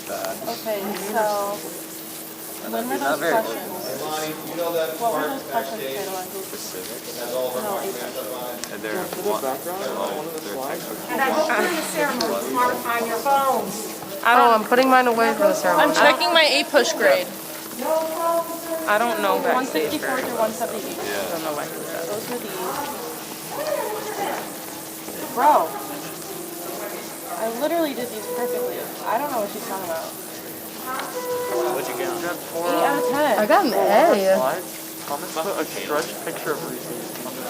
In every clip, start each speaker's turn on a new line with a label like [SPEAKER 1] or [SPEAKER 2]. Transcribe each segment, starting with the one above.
[SPEAKER 1] Okay, so when were those questions? What were those questions, Caroline? No,
[SPEAKER 2] And they're
[SPEAKER 3] And I hope during the ceremony, tomorrow on your phones.
[SPEAKER 4] I'm putting mine away for the ceremony.
[SPEAKER 1] I'm checking my A-push grade.
[SPEAKER 4] I don't know that.
[SPEAKER 1] 164 through 178.
[SPEAKER 4] I don't know why.
[SPEAKER 1] Those were these. Bro, I literally did these perfectly. I don't know what she's talking about.
[SPEAKER 2] What'd you get?
[SPEAKER 1] 8 out of 10.
[SPEAKER 4] I got an A.
[SPEAKER 2] Thomas put a stretch picture of Reese's on the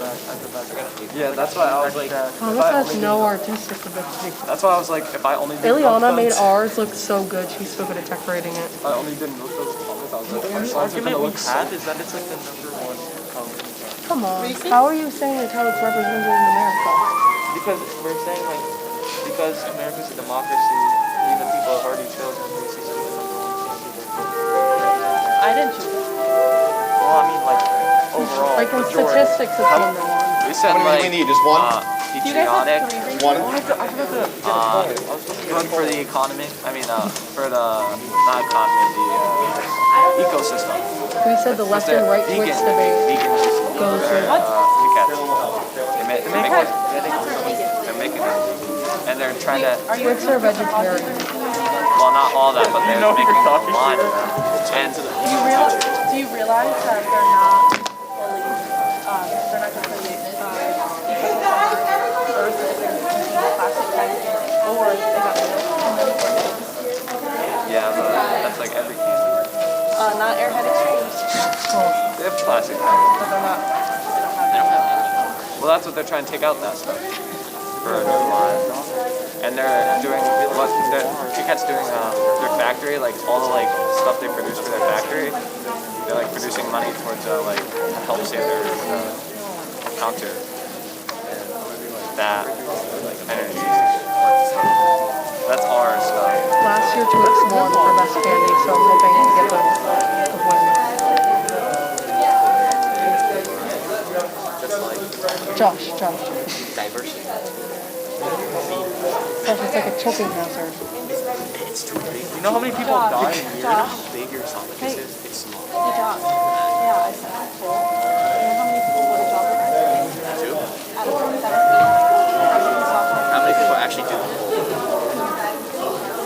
[SPEAKER 2] back.
[SPEAKER 5] Yeah, that's why I was like.
[SPEAKER 4] Thomas has no artistic ability.
[SPEAKER 5] That's why I was like, if I only did
[SPEAKER 4] Ileana
[SPEAKER 5] milk
[SPEAKER 4] made
[SPEAKER 5] duds,
[SPEAKER 4] ours look so good. She's so good at decorating it.
[SPEAKER 5] If I only did milk duds, Thomas, I was like,
[SPEAKER 2] The
[SPEAKER 5] our
[SPEAKER 2] only
[SPEAKER 5] slides are
[SPEAKER 2] argument
[SPEAKER 5] gonna
[SPEAKER 2] we
[SPEAKER 5] look so.
[SPEAKER 2] had is that it's like the #1 color.
[SPEAKER 4] Come on. How are you saying it's how it's represented in America?
[SPEAKER 2] Because we're saying like, because America's a democracy, even the people have already chosen Reese's to be the #1 candy.
[SPEAKER 1] I didn't choose it.
[SPEAKER 2] Well, I mean like overall.
[SPEAKER 4] Like in
[SPEAKER 2] majority.
[SPEAKER 4] statistics, it's number one.
[SPEAKER 5] We said
[SPEAKER 6] How many
[SPEAKER 5] like,
[SPEAKER 6] do we need? Just one?
[SPEAKER 1] Do you guys
[SPEAKER 5] patriotic,
[SPEAKER 1] have 3
[SPEAKER 6] One.
[SPEAKER 2] I forgot to get a poll. I was supposed to get
[SPEAKER 5] good
[SPEAKER 2] a
[SPEAKER 5] for
[SPEAKER 2] poll.
[SPEAKER 5] the economy. I mean, for the, not economy, the ecosystem.
[SPEAKER 4] We said the left and right Twix debate goes with
[SPEAKER 5] They're making it. And they're trying to,
[SPEAKER 4] Twix are vegetarian.
[SPEAKER 5] well, not all that, but they're making a line. And
[SPEAKER 1] Do you realize that they're not fully, they're not completely Earth if they're using plastic packaging, or they got milk.
[SPEAKER 5] yeah, but that's like every candy.
[SPEAKER 1] Not Airhead Extremes,
[SPEAKER 5] They have plastic packaging.
[SPEAKER 1] but they don't have
[SPEAKER 5] Well, that's what they're trying to take out that stuff for a new line. And they're doing what Kit Kat's doing their factory, like all the like stuff they produce for their factory. They're like producing money towards like help save their counter that like energy. That's our stuff.
[SPEAKER 4] Last year Twix won for best candy, so I'm hoping to get the win. Josh.
[SPEAKER 2] Diversity.
[SPEAKER 4] Josh, it's like a choking hazard.
[SPEAKER 2] It's too big. You know how many people have died in years? You know how big your esophagus is? It's small.
[SPEAKER 1] Hey, Josh. Yeah, I said that too. You know how many people go to job fairs?
[SPEAKER 2] Two?
[SPEAKER 1] Out of 1,000.
[SPEAKER 2] How many people actually do?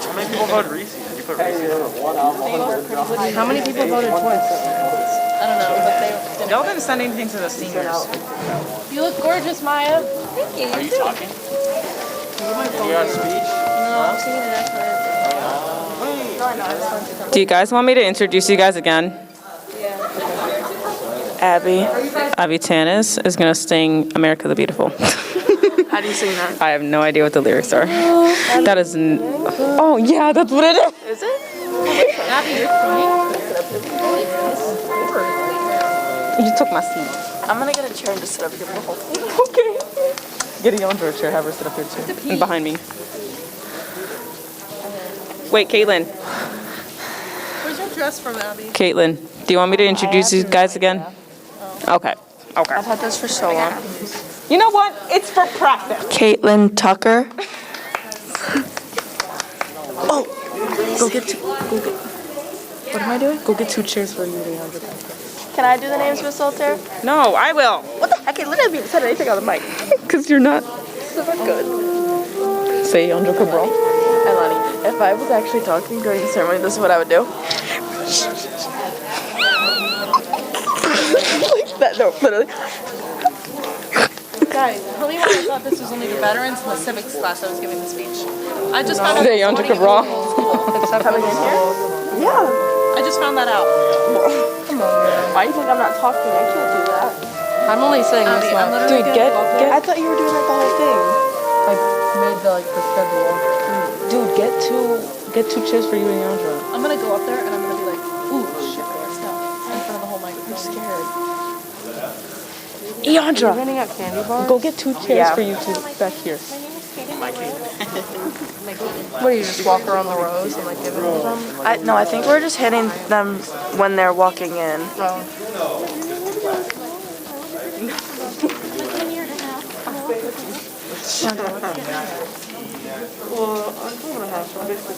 [SPEAKER 2] How many people voted Reese's? Did you put Reese's on?
[SPEAKER 4] How many people voted Twix?
[SPEAKER 1] I don't know, but they didn't.
[SPEAKER 7] Y'all didn't send anything to the seniors.
[SPEAKER 1] You look gorgeous, Maya. Thank you.
[SPEAKER 2] Are you talking? You got a speech?
[SPEAKER 1] No, I'm singing an effort.
[SPEAKER 7] Do you guys want me to introduce you guys again?
[SPEAKER 1] Yeah.
[SPEAKER 7] Abby Tanis is going to sing America the Beautiful.
[SPEAKER 4] How do you sing that?
[SPEAKER 7] I have no idea what the lyrics are. That is... Oh, yeah, that's what it is.
[SPEAKER 4] Is it?
[SPEAKER 1] Abby, you're crying?
[SPEAKER 7] You took my seat.
[SPEAKER 4] I'm gonna get a chair and just sit up here for the whole thing.
[SPEAKER 7] Okay. Get a yonder chair, have her sit up here too. And behind me. Wait, Caitlin.
[SPEAKER 1] Where's your dress from, Abby?
[SPEAKER 7] Caitlin, do you want me to introduce you guys again? Okay.
[SPEAKER 4] I've had this for so long.
[SPEAKER 7] You know what? It's for practice.
[SPEAKER 4] Caitlin Tucker. Oh, go get. What am I doing? Go get 2 chairs for you, Leandra. Can I do the names, Miss Soltaire?
[SPEAKER 7] No, I will.
[SPEAKER 4] What the heck? I literally haven't said anything on the mic.
[SPEAKER 7] Because you're not.
[SPEAKER 4] So good.
[SPEAKER 7] Say Yandra Cabral.
[SPEAKER 4] Elani, if I was actually talking during the ceremony, this is what I would do. Like that, no, literally.
[SPEAKER 1] Guys, tell me why I thought this was only the veterans in the civics class that was giving the speech. I just found out
[SPEAKER 7] Say
[SPEAKER 1] this
[SPEAKER 7] Yandra
[SPEAKER 1] morning
[SPEAKER 7] Cabral.
[SPEAKER 4] Except coming in here? Yeah.
[SPEAKER 1] I just found that out.
[SPEAKER 4] Come on, man. Why do you think I'm not talking? I can't do that. I'm only saying this
[SPEAKER 1] Abby, I'm
[SPEAKER 4] much.
[SPEAKER 1] literally
[SPEAKER 4] Dude,
[SPEAKER 1] gonna go up there.
[SPEAKER 4] I thought you were doing like the whole thing. I made the schedule. Dude, get 2 chairs for you and Yandra.
[SPEAKER 1] I'm gonna go up there and I'm gonna be like, ooh, shit, I got stuff in front of the whole microphone.
[SPEAKER 4] I'm scared.
[SPEAKER 7] Yandra,
[SPEAKER 4] Handing out candy bars?
[SPEAKER 7] go get 2 chairs for you two back here.
[SPEAKER 4] What do you just walk around the rows and like give it to them?
[SPEAKER 8] No, I think we're just hitting them when they're walking in.
[SPEAKER 4] Oh.
[SPEAKER 8] Well, I'm 2.5, so I'm basically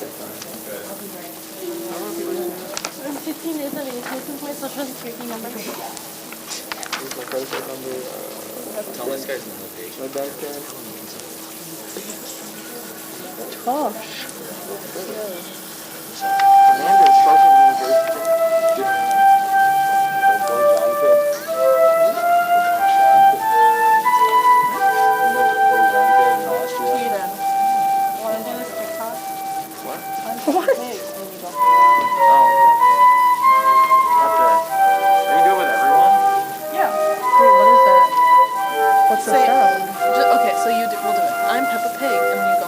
[SPEAKER 1] he needs an age. This is my social security number.
[SPEAKER 2] Here's my credit card number.
[SPEAKER 5] Tell this guy's on the page.
[SPEAKER 2] My bank card.
[SPEAKER 4] Gosh.
[SPEAKER 2] Commander is charging me University.
[SPEAKER 1] Sweden. Want to do this TikTok?
[SPEAKER 2] What?
[SPEAKER 1] What? There you go.
[SPEAKER 2] Oh. After. Are you doing with everyone?
[SPEAKER 1] Yeah.
[SPEAKER 4] Wait, what is that? What's the
[SPEAKER 1] Say,
[SPEAKER 4] sound?
[SPEAKER 1] okay, so we'll do it. I'm Peppa Pig, and then you go,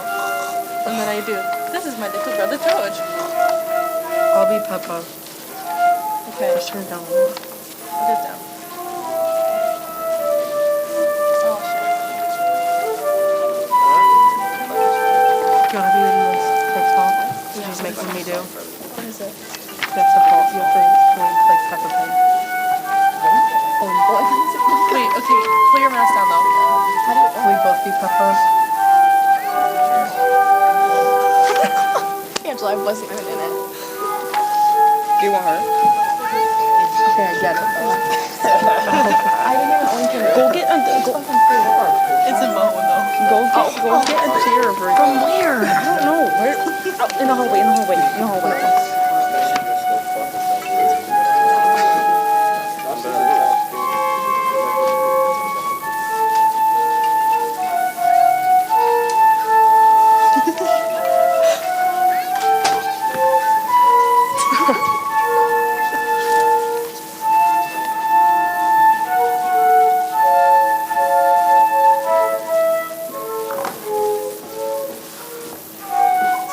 [SPEAKER 1] and then I do. This is my little brother George.
[SPEAKER 4] I'll be Peppa.
[SPEAKER 1] Okay,
[SPEAKER 4] Just turn it down a little.
[SPEAKER 1] put this down. Oh shit.
[SPEAKER 4] Do you want to be in this TikTok? She's making me do.
[SPEAKER 1] What is it?
[SPEAKER 4] You have to halt. You have to like Peppa Pig.
[SPEAKER 1] Oh boy. Wait, okay, put your mask down though.
[SPEAKER 4] We both be Peppas.
[SPEAKER 1] Angela, I wasn't even in it.
[SPEAKER 7] Do you want her?
[SPEAKER 4] Okay, I get it.
[SPEAKER 1] I didn't even own it.
[SPEAKER 4] Go get a
[SPEAKER 1] It's a Moen though.
[SPEAKER 4] go get a chair for you. From where? I don't know. Where? Oh, in the hallway. In the hallway. In the hallway.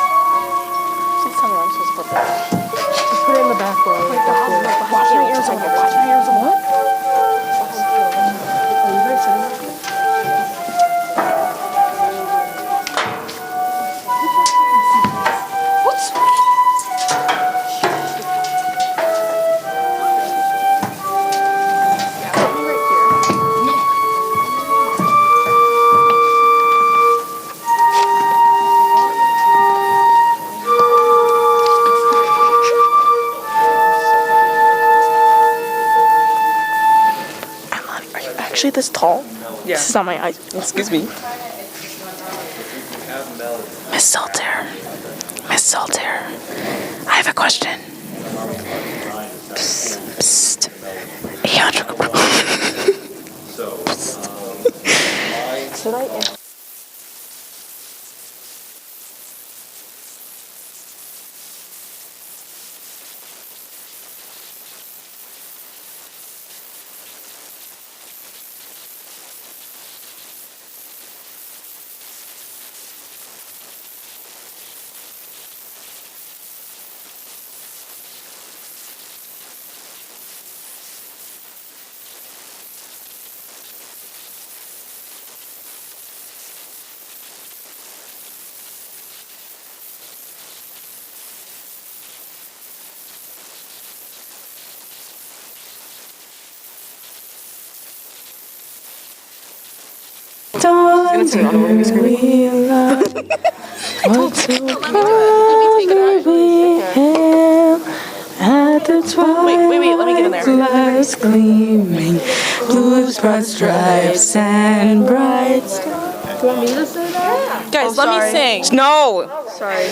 [SPEAKER 4] Please tell me I'm supposed to put that. Just put it in the back row. Watch my ears on it. Watch my ears on it. Are you guys sitting there? Are you actually this tall?
[SPEAKER 7] Yeah.
[SPEAKER 4] This is on my eyes.
[SPEAKER 7] Excuse me.
[SPEAKER 4] Miss Salter. Miss Salter. I have a question. Psst. Psst. 800. Should I?
[SPEAKER 7] Gonna sing on the screen.
[SPEAKER 4] Wait, let me get in there.
[SPEAKER 7] Lights gleaming, blue stripes and bright.
[SPEAKER 4] You want me to say that?
[SPEAKER 1] Guys, let me sing.
[SPEAKER 7] No.
[SPEAKER 4] Sorry.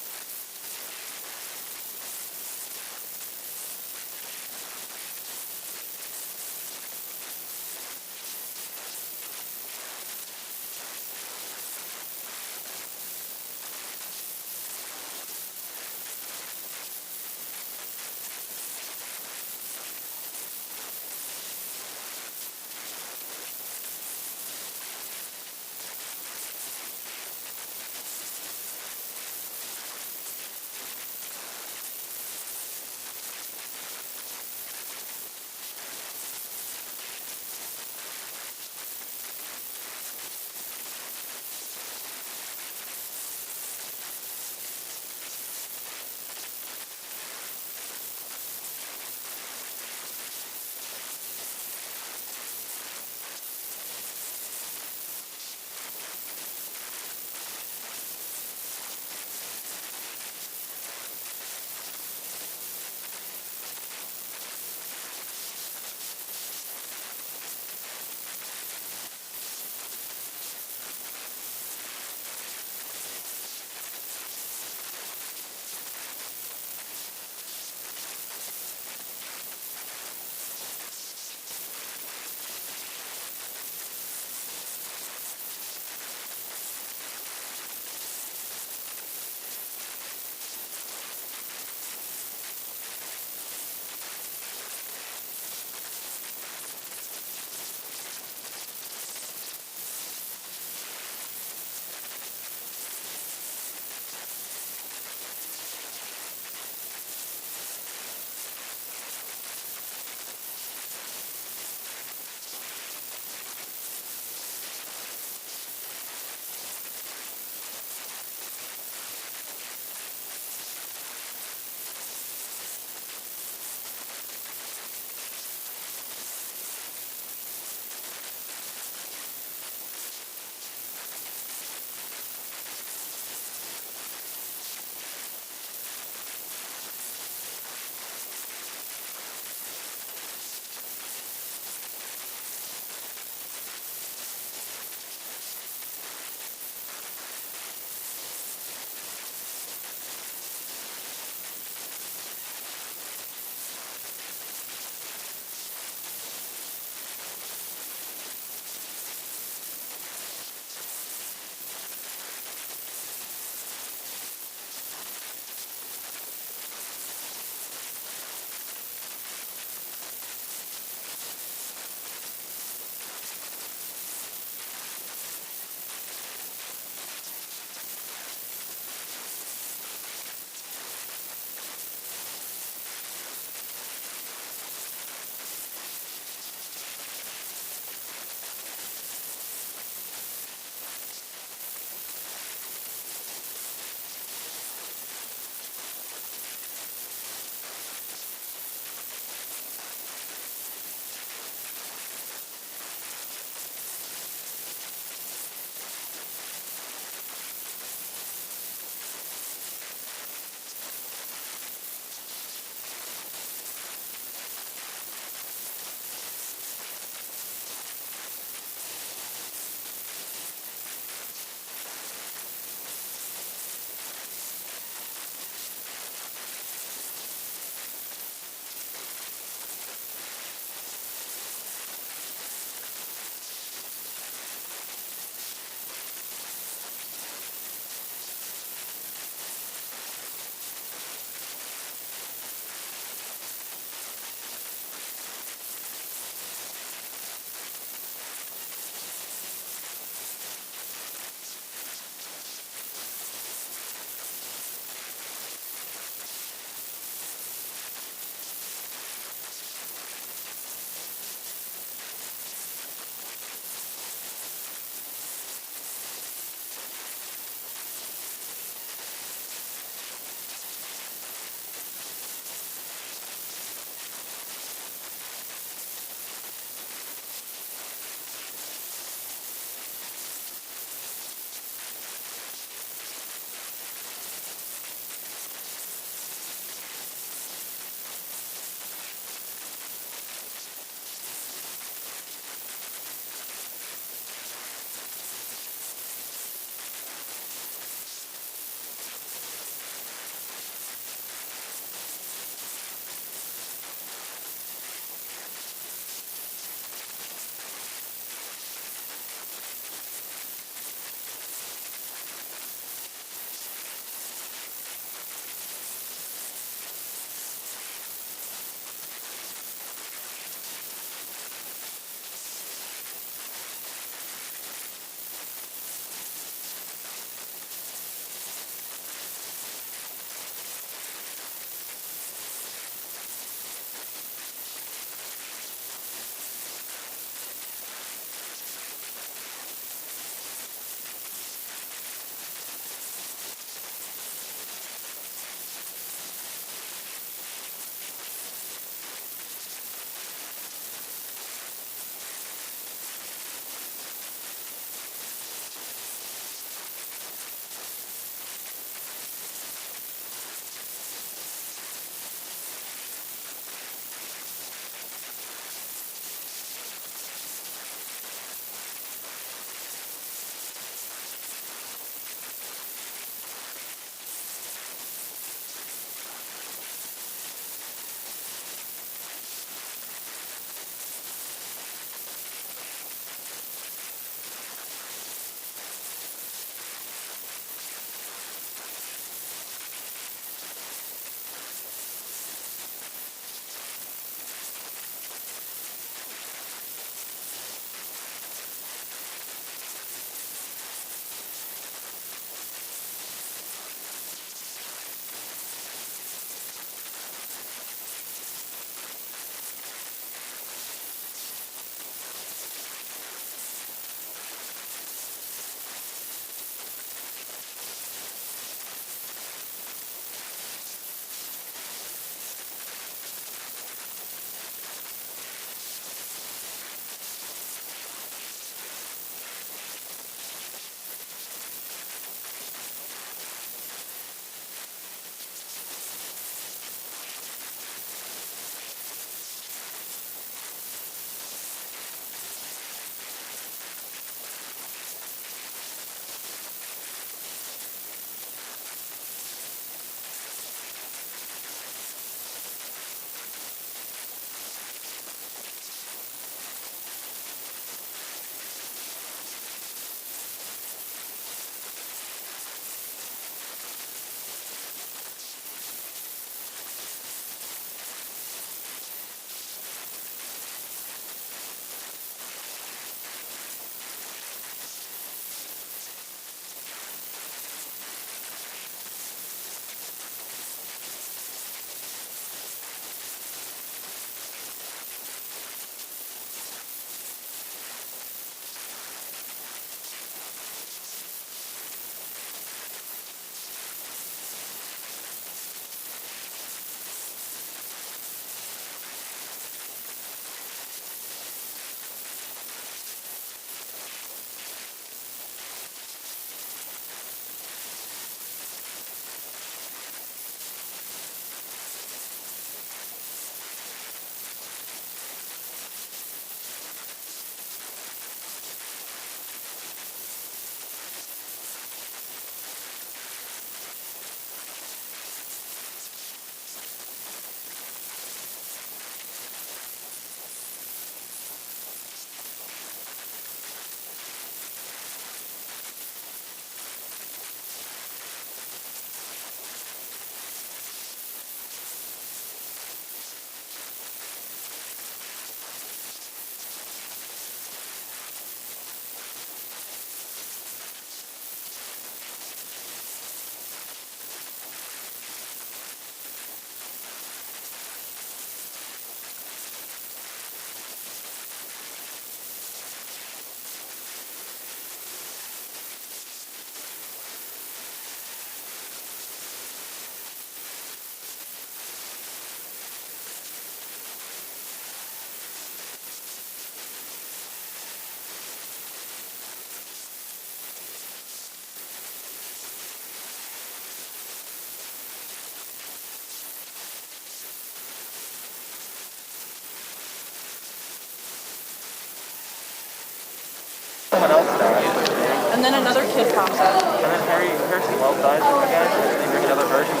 [SPEAKER 4] And then another kid pops up.
[SPEAKER 2] And then Harrison Wells dies again, and then they bring another version to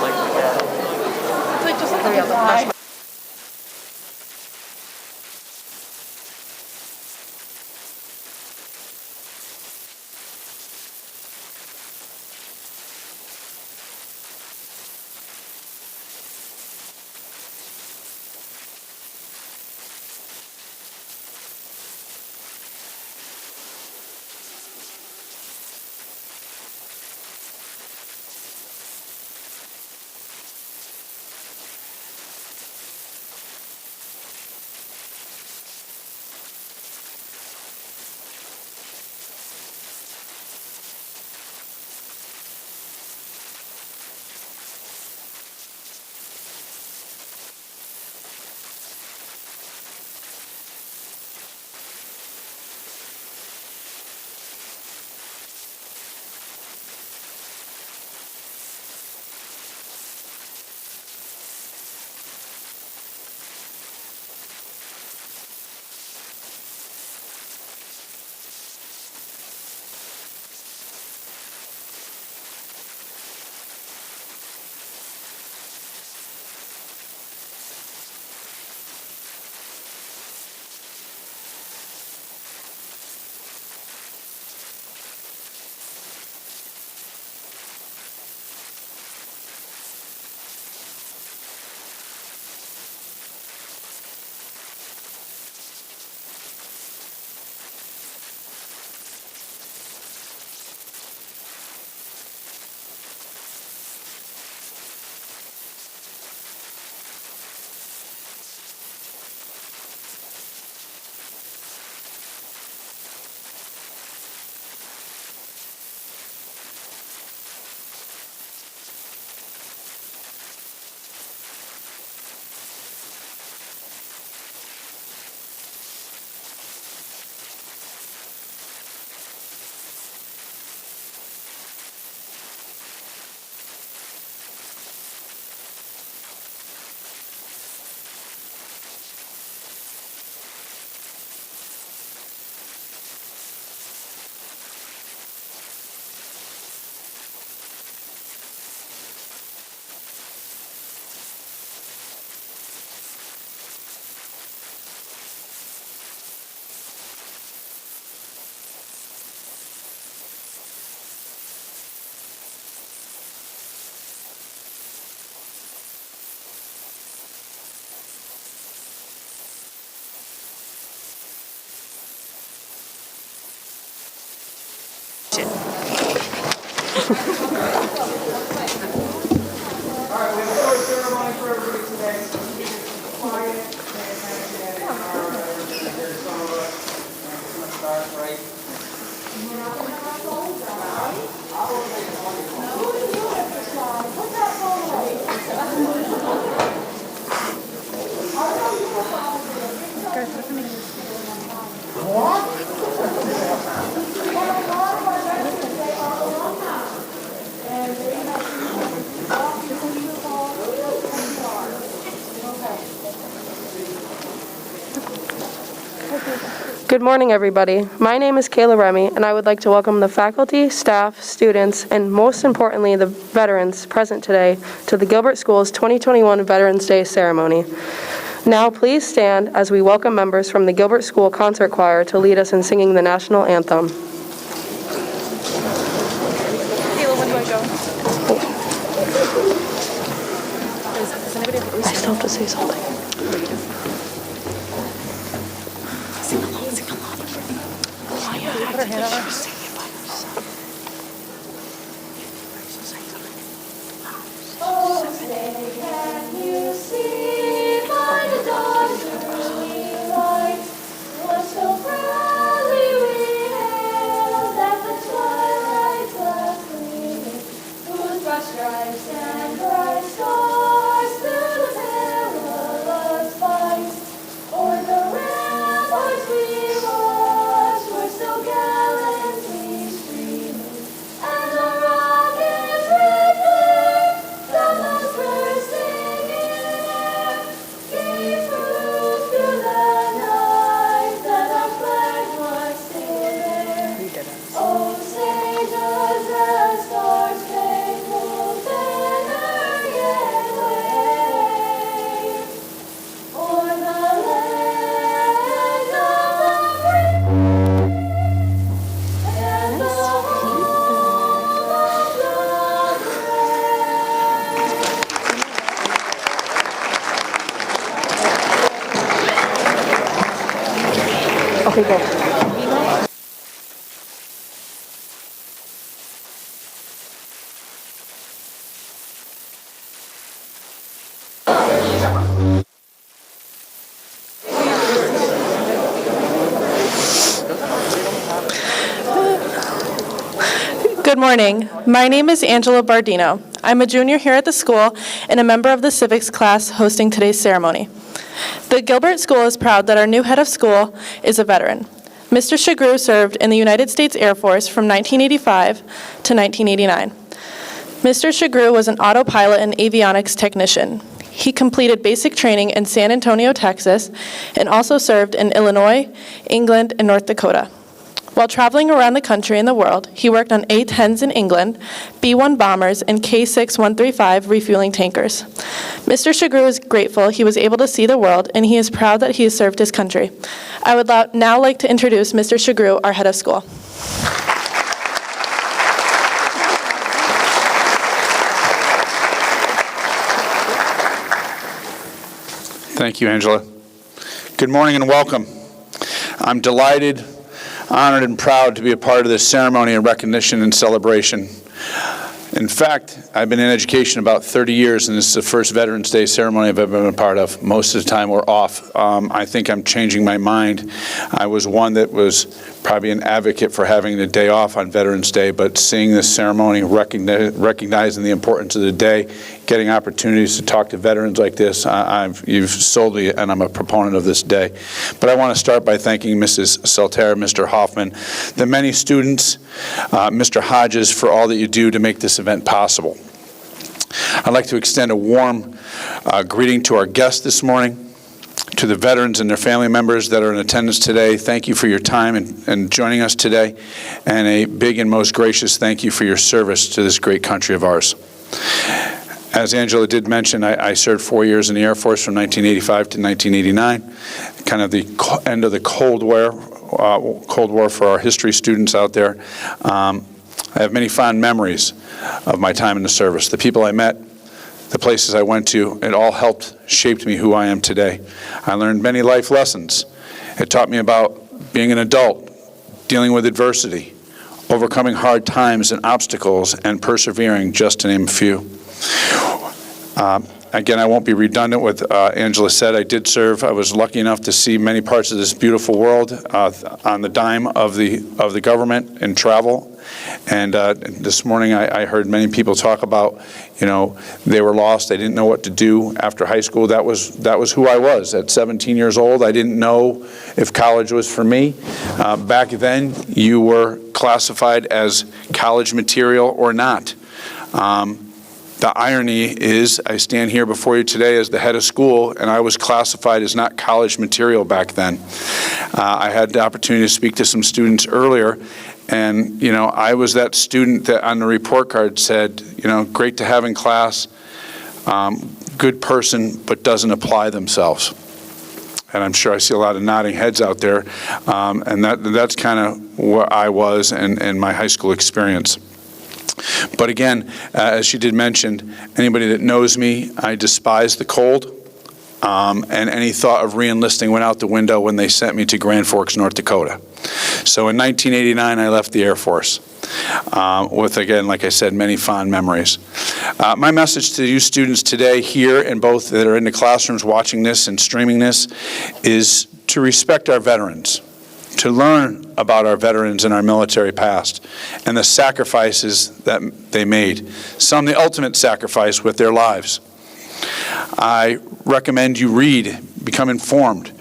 [SPEAKER 2] like the dad.
[SPEAKER 4] It's like just like a fly.
[SPEAKER 6] Good morning, everybody. My name is Kayla Remy, and I would like to welcome the faculty, staff, students, and most importantly, the veterans present today to the Gilbert School's 2021 Veterans Day ceremony. Now, please stand as we welcome members from the Gilbert School Concert Choir to lead us in singing the National Anthem.
[SPEAKER 4] Kayla, when do I go? Does anybody have
[SPEAKER 6] I still have to say something.
[SPEAKER 4] Sing along. Oh, yeah. Put her hand on her.
[SPEAKER 3] Oh, say, can you see by the dawn's early light what so proudly we hailed at the twilight's last gleaming, whose broad stripes and bright stars through the perilous fight o'er the ramparts we watched were so gallantly
[SPEAKER 6] Okay, go.
[SPEAKER 4] Good morning. My name is Angela Bardino. I'm a junior here at the school and a member of the civics class hosting today's ceremony. The Gilbert School is proud that our new head of school is a veteran. Mr. Shagru served in the United States Air Force from 1985 to 1989. Mr. Shagru was an autopilot and avionics technician. He completed basic training in San Antonio, Texas, and also served in Illinois, England, and North Dakota. While traveling around the country and the world, he worked on A-10s in England, B-1 bombers, and K-6-135 refueling tankers. Mr. Shagru is grateful he was able to see the world, and he is proud that he has served his country. I would now like to introduce Mr. Shagru, our head of school.
[SPEAKER 9] Thank you, Angela. Good morning and welcome. I'm delighted, honored, and proud to be a part of this ceremony of recognition and celebration. In fact, I've been in education about 30 years, and this is the first Veterans Day ceremony I've ever been a part of. Most of the time we're off. I think I'm changing my mind. I was one that was probably an advocate for having the day off on Veterans Day, but seeing this ceremony, recognizing the importance of the day, getting opportunities to talk to veterans like this, you've sold me, and I'm a proponent of this day. But I want to start by thanking Mrs. Salter, Mr. Hoffman, the many students, Mr. Hodges, for all that you do to make this event possible. I'd like to extend a warm greeting to our guests this morning, to the veterans and their family members that are in attendance today. Thank you for your time and joining us today, and a big and most gracious thank you for your service to this great country of ours. As Angela did mention, I served 4 years in the Air Force from 1985 to 1989, kind of the end of the Cold War for our history students out there. I have many fond memories of my time in the service. The people I met, the places I went to, it all helped shape me who I am today. I learned many life lessons. It taught me about being an adult, dealing with adversity, overcoming hard times and obstacles, and persevering, just to name a few. Again, I won't be redundant with what Angela said. I did serve. I was lucky enough to see many parts of this beautiful world on the dime of the government and travel. And this morning I heard many people talk about, they were lost. They didn't know what to do after high school. That was who I was. At 17 years old, I didn't know if college was for me. Back then, you were classified as college material or not. The irony is, I stand here before you today as the head of school, and I was classified as not college material back then. I had the opportunity to speak to some students earlier, and I was that student that on the report card said, great to have in class, good person, but doesn't apply themselves. And I'm sure I see a lot of nodding heads out there, and that's kind of where I was in my high school experience. But again, as she did mention, anybody that knows me, I despise the cold, and any thought of re-enlisting went out the window when they sent me to Grand Forks, North Dakota. So in 1989, I left the Air Force with, again, like I said, many fond memories. My message to you students today here, and both that are in the classrooms watching this and streaming this, is to respect our veterans, to learn about our veterans and our military past and the sacrifices that they made, some the ultimate sacrifice with their lives. I recommend you read, become informed.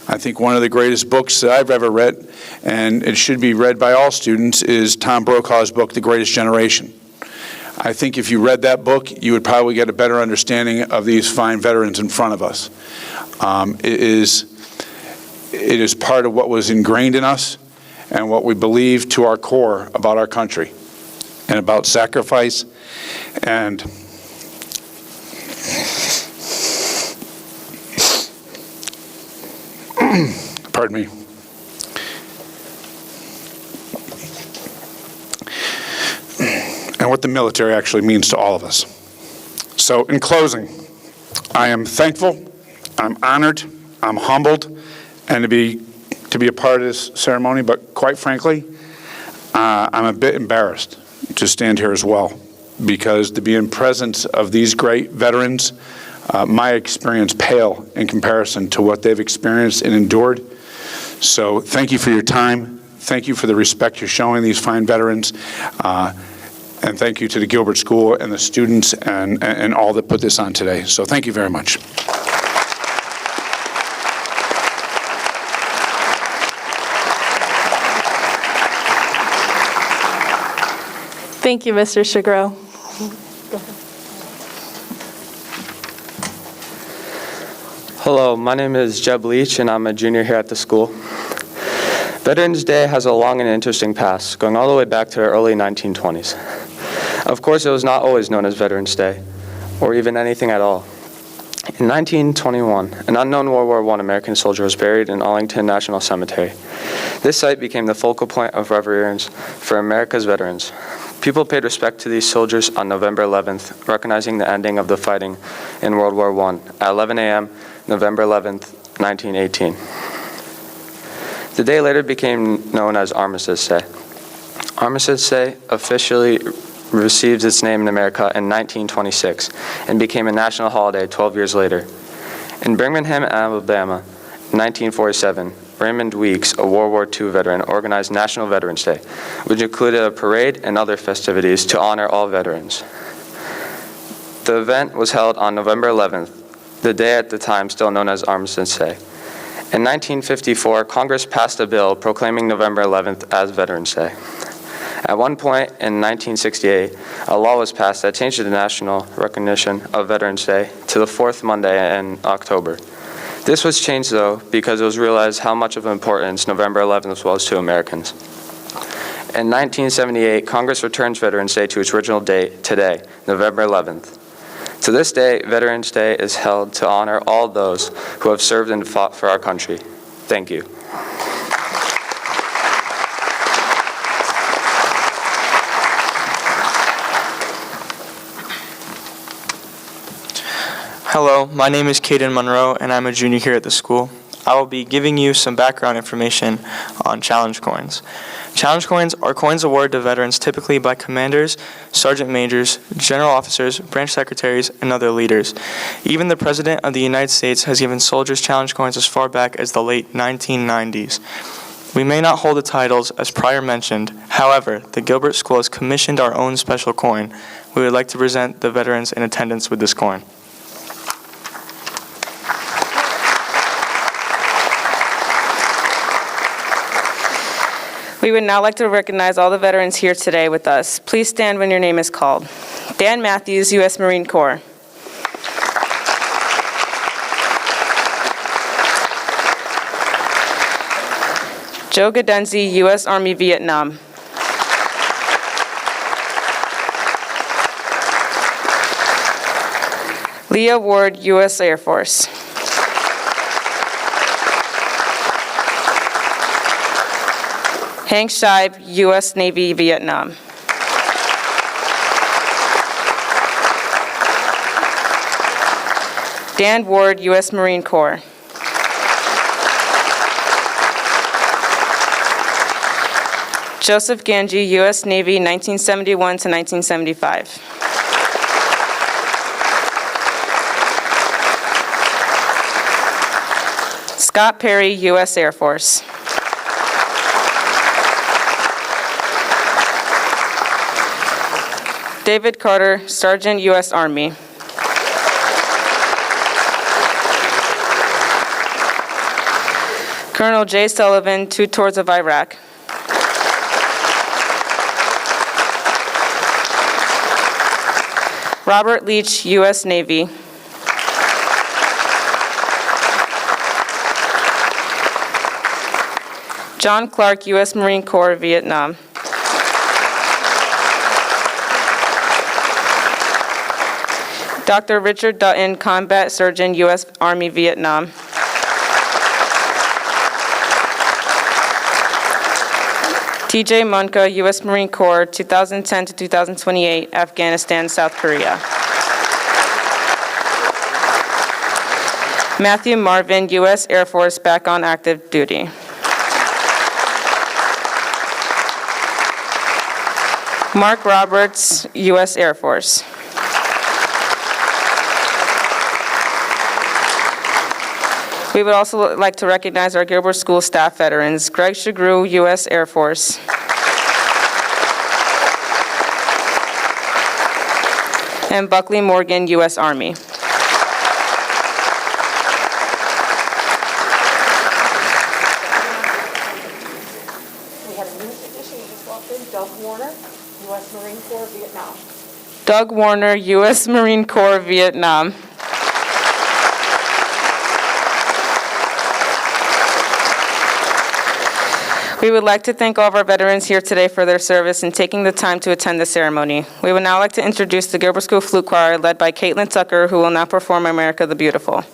[SPEAKER 9] I think one of the greatest books that I've ever read, and it should be read by all students, is Tom Brokaw's book, The Greatest Generation. I think if you read that book, you would probably get a better understanding of these fine veterans in front of us. It is part of what was ingrained in us and what we believe to our core about our country and about sacrifice and pardon me. And what the military actually means to all of us. So in closing, I am thankful, I'm honored, I'm humbled, and to to be a part of this ceremony, but quite frankly, I'm a bit embarrassed to stand here as well, because to be in presence of these great veterans, my experience pale in comparison to what they've experienced and endured. So thank you for your time. Thank you for the respect you're showing these fine veterans. And thank you to the Gilbert School and the students and all that put this on today. So thank you very much.
[SPEAKER 4] Thank you, Mr. Shagro.
[SPEAKER 5] Hello, my name is Jeb Leach, and I'm a junior here at the school. Veterans Day has a long and interesting past, going all the way back to the early 1920s. Of course, it was not always known as Veterans Day, or even anything at all. In 1921, an unknown World War I American soldier was buried in Arlington National Cemetery. This site became the focal point of reverence for America's veterans. People paid respect to these soldiers on November 11th, recognizing the ending of the fighting in World War I at 11 a.m., November 11th, 1918. The day later became known as Armistice Day. Armistice Day officially received its name in America in 1926 and became a national holiday 12 years later. In Birmingham, Alabama, in 1947, Raymond Weeks, a World War II veteran, organized National Veterans Day, which included a parade and other festivities to honor all veterans. The event was held on November 11th, the day at the time still known as Armistice Day. In 1954, Congress passed a bill proclaiming November 11th as Veterans Day. At one point in 1968, a law was passed that changed the national recognition of Veterans Day to the fourth Monday in October. This was changed, though, because it was realized how much of importance November 11th was to Americans. In 1978, Congress returns Veterans Day to its original date, today, November 11th. To this day, Veterans Day is held to honor all those who have served and fought for our country. Thank you.
[SPEAKER 2] Hello, my name is Caden Monroe, and I'm a junior here at the school. I will be giving you some background information on challenge coins. Challenge coins are coins awarded to veterans typically by commanders, sergeant majors, general officers, branch secretaries, and other leaders. Even the President of the United States has given soldiers challenge coins as far back as the late 1990s. We may not hold the titles as prior mentioned. However, the Gilbert School has commissioned our own special coin. We would like to present the veterans in attendance with this coin.
[SPEAKER 10] We would now like to recognize all the veterans here today with us. Please stand when your name is called. Dan Matthews, U.S. Marine Corps. Joe Gadenzi, U.S. Army, Vietnam. Leah Ward, U.S. Air Force. Hank Scheib, U.S. Navy, Vietnam. Dan Ward, U.S. Marine Corps. Joseph Ganji, U.S. Navy, 1971 to 1975. Scott Perry, U.S. Air Force. David Carter, Sergeant, U.S. Army. Colonel Jay Sullivan, 2 tours of Iraq. Robert Leach, U.S. Navy. John Clark, U.S. Marine Corps, Vietnam. Dr. Richard Dutton, Combat Surgeon, U.S. Army, Vietnam. T.J. Munka, U.S. Marine Corps, 2010 to 2028, Afghanistan, South Korea. Matthew Marvin, U.S. Air Force, back on active duty. Mark Roberts, U.S. Air Force. We would also like to recognize our Gilbert School staff veterans, Greg Shagru, U.S. Air Force. And Buckley Morgan, U.S. Army.
[SPEAKER 1] We had a new addition who just walked in, Doug Warner, U.S. Marine Corps, Vietnam.
[SPEAKER 10] Doug Warner, U.S. Marine Corps, Vietnam. We would like to thank all of our veterans here today for their service and taking the time to attend the ceremony. We would now like to introduce the Gilbert School Flute Choir led by Caitlin Tucker, who will now perform America the Beautiful.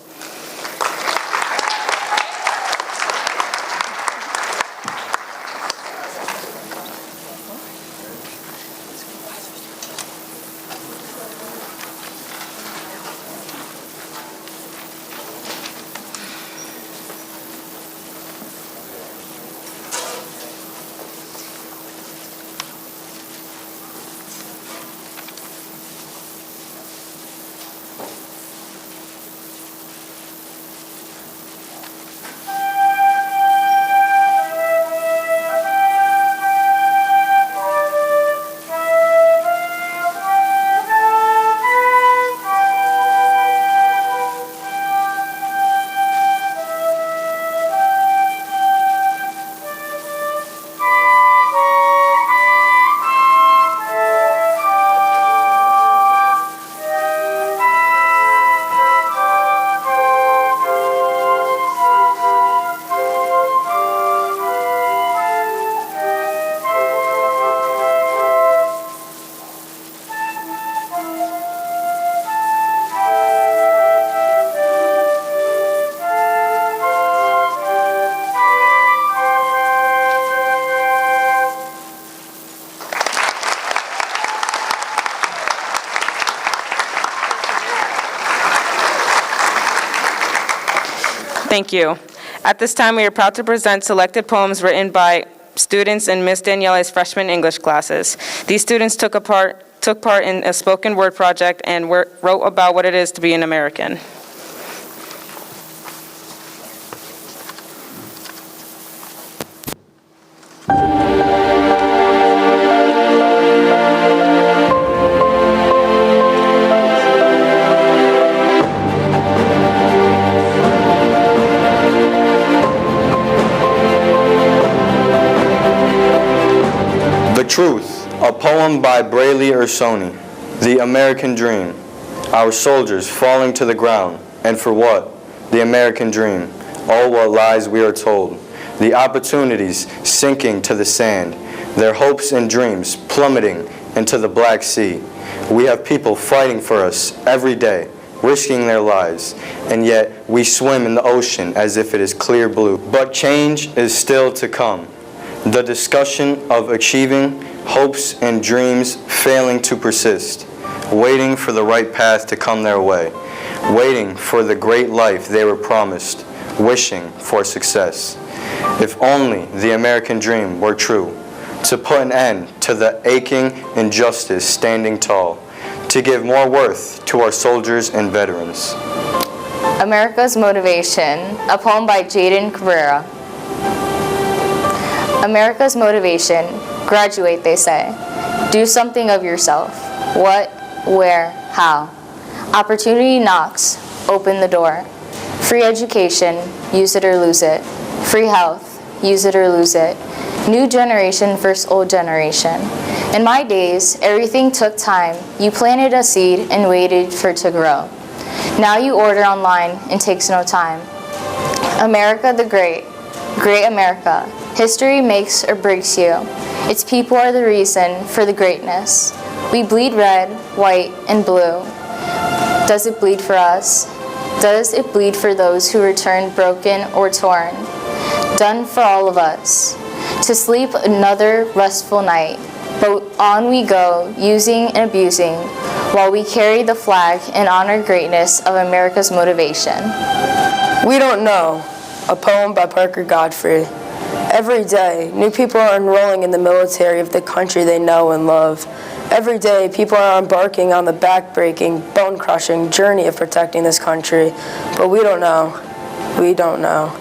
[SPEAKER 10] Thank you. At this time, we are proud to present selected poems written by students in Miss Daniela's freshman English classes. These students took part in a spoken word project and wrote about what it is to be an American.
[SPEAKER 11] Truth, a poem by Brayley Ursoni. The American Dream. Our soldiers falling to the ground, and for what? The American dream. All what lies we are told. The opportunities sinking to the sand. Their hopes and dreams plummeting into the Black Sea. We have people fighting for us every day, risking their lives, and yet we swim in the ocean as if it is clear blue. But change is still to come. The discussion of achieving hopes and dreams failing to persist, waiting for the right path to come their way, waiting for the great life they were promised, wishing for success. If only the American dream were true, to put an end to the aching injustice standing tall, to give more worth to our soldiers and veterans.
[SPEAKER 12] America's Motivation, a poem by Jaden Cabrera. America's motivation, graduate, they say. Do something of yourself. What, where, how. Opportunity knocks, open the door. Free education, use it or lose it. Free health, use it or lose it. New generation versus old generation. In my days, everything took time. You planted a seed and waited for it to grow. Now you order online and takes no time. America the Great, great America. History makes or breaks you. Its people are the reason for the greatness. We bleed red, white, and blue. Does it bleed for us? Does it bleed for those who returned broken or torn? Done for all of us. To sleep another restful night. But on we go, using and abusing, while we carry the flag and honor greatness of America's motivation.
[SPEAKER 6] We Don't Know, a poem by Parker Godfrey.
[SPEAKER 13] Every day, new people are enrolling in the military of the country they know and love. Every day, people are embarking on the back-breaking, bone-crushing journey of protecting this country. But we don't know. We don't know.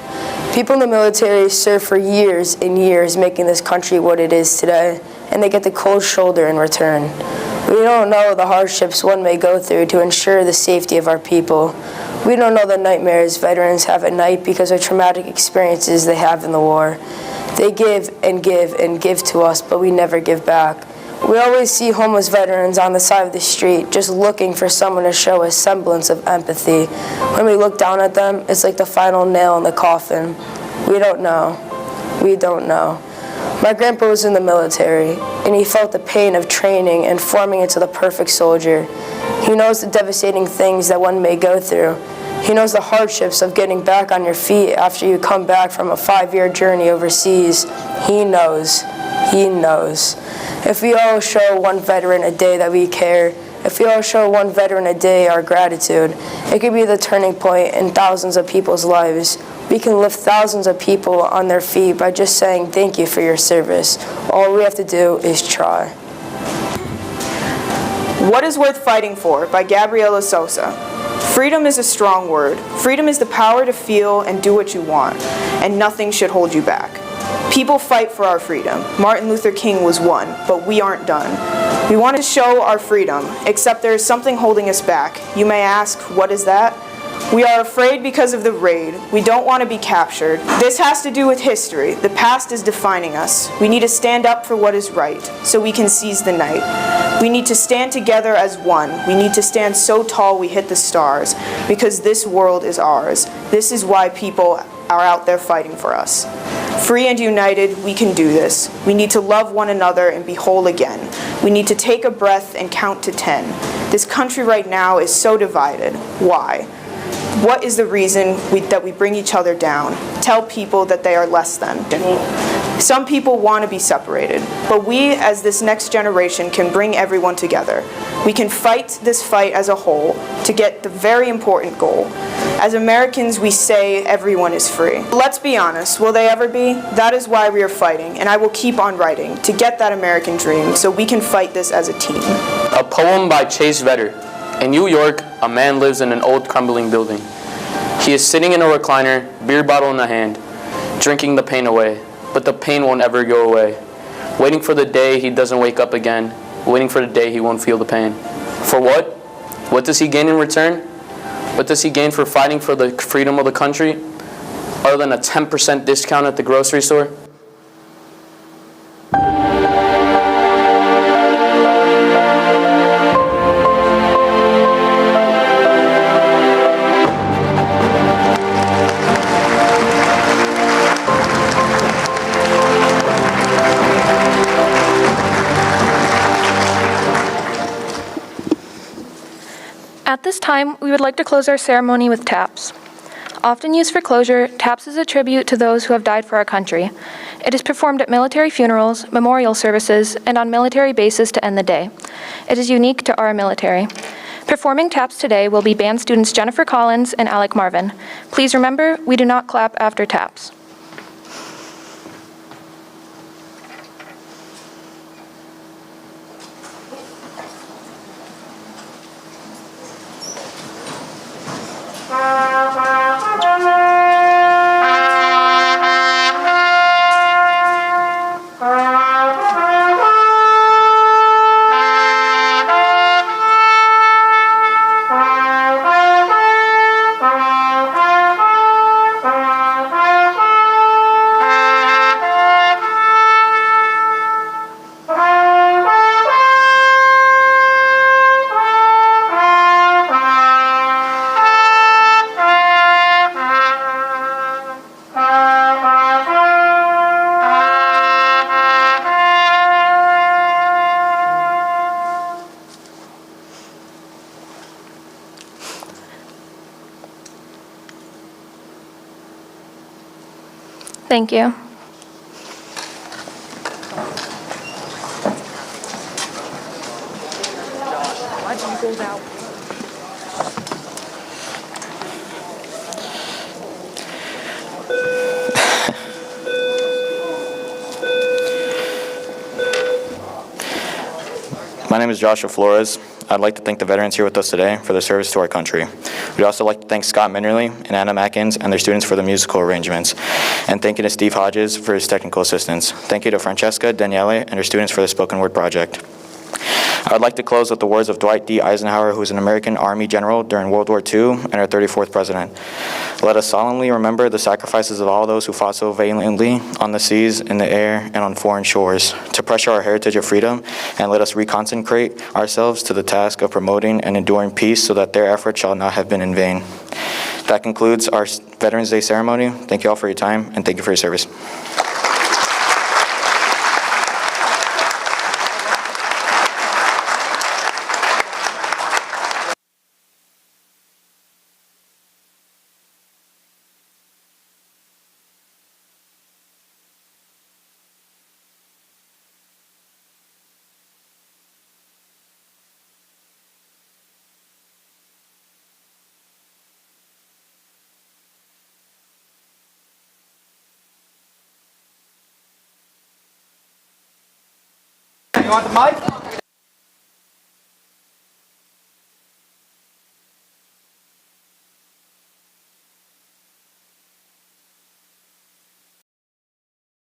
[SPEAKER 13] People in the military serve for years and years making this country what it is today, and they get the cold shoulder in return. We don't know the hardships one may go through to ensure the safety of our people. We don't know the nightmares veterans have at night because of traumatic experiences they have in the war. They give and give and give to us, but we never give back. We always see homeless veterans on the side of the street just looking for someone to show a semblance of empathy. When we look down at them, it's like the final nail in the coffin. We don't know. We don't know. My grandpa was in the military, and he felt the pain of training and forming into the perfect soldier. He knows the devastating things that one may go through. He knows the hardships of getting back on your feet after you come back from a 5-year journey overseas. He knows. He knows. If we all show one veteran a day that we care, if we all show one veteran a day our gratitude, it could be the turning point in thousands of people's lives. We can lift thousands of people on their feet by just saying thank you for your service. All we have to do is try.
[SPEAKER 8] What is Worth Fighting For by Gabriela Sosa. Freedom is a strong word. Freedom is the power to feel and do what you want, and nothing should hold you back. People fight for our freedom. Martin Luther King was one, but we aren't done. We want to show our freedom, except there is something holding us back. You may ask, what is that? We are afraid because of the raid. We don't want to be captured. This has to do with history. The past is defining us. We need to stand up for what is right, so we can seize the night. We need to stand together as one. We need to stand so tall we hit the stars, because this world is ours. This is why people are out there fighting for us. Free and united, we can do this. We need to love one another and be whole again. We need to take a breath and count to 10. This country right now is so divided. Why? What is the reason that we bring each other down? Tell people that they are less than. Some people want to be separated, but we as this next generation can bring everyone together. We can fight this fight as a whole to get the very important goal. As Americans, we say everyone is free. Let's be honest, will they ever be? That is why we are fighting, and I will keep on writing to get that American dream so we can fight this as a team.
[SPEAKER 14] A poem by Chase Vedder. In New York, a man lives in an old crumbling building. He is sitting in a recliner, beer bottle in the hand, drinking the pain away, but the pain won't ever go away. Waiting for the day he doesn't wake up again, waiting for the day he won't feel the pain. For what? What does he gain in return? What does he gain for fighting for the freedom of the country, other than a 10% discount at the grocery store?
[SPEAKER 15] At this time, we would like to close our ceremony with taps. Often used for closure, taps is a tribute to those who have died for our country. It is performed at military funerals, memorial services, and on military bases to end the day. It is unique to our military. Performing taps today will be band students Jennifer Collins and Alec Marvin. Please remember, we do not clap after taps. Thank you.
[SPEAKER 16] My name is Joshua Flores. I'd like to thank the veterans here with us today for their service to our country. We'd also like to thank Scott Minnerly and Anna Mackins and their students for the musical arrangements. And thank you to Steve Hodges for his technical assistance. Thank you to Francesca, Daniele, and her students for the spoken word project. I would like to close with the words of Dwight D. Eisenhower, who was an American Army general during World War II and our 34th president. Let us solemnly remember the sacrifices of all those who fought so valiantly on the seas, in the air, and on foreign shores to pressure our heritage of freedom, and let us reconsecrate ourselves to the task of promoting and enduring peace so that their effort shall not have been in vain. That concludes our Veterans Day ceremony. Thank you all for your time, and thank you for your service.
[SPEAKER 17] You want the mic?